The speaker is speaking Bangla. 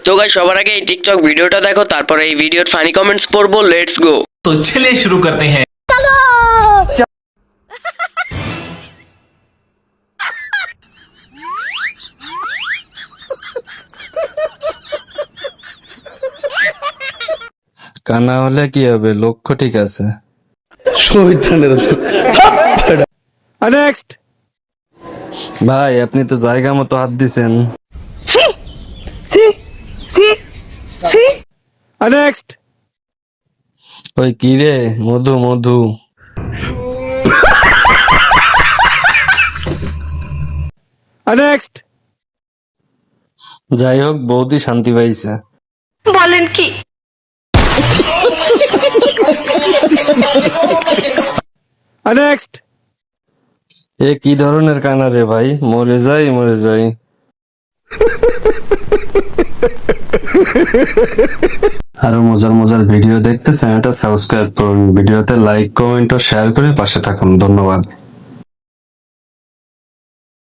তো গাইস সবার আগে এই টিকটক ভিডিওটা দেখো, তারপরে এই ভিডিওর ফানি কমেন্টস পড়বো। Let's go. तो चलिए शुरू करते हैं। কানা হলে কি হবে, লক্ষ্য ঠিক আছে। নেক্সট ভাই আপনি তো জায়গা মতো হাত দিছেন। নেক্সট ওই কি রে, মধু মধু। নেক্সট যাই হোক, বৌদি শান্তি পাইছে। বলেন কি? নেক্সট এ কি ধরনের কানা রে ভাই, মরে যাই মরে যাই। আরো মজার মজার ভিডিও দেখতে চ্যানেলটা সাবস্ক্রাইব করুন, ভিডিওতে লাইক কমেন্ট ও শেয়ার করে পাশে থাকুন। ধন্যবাদ।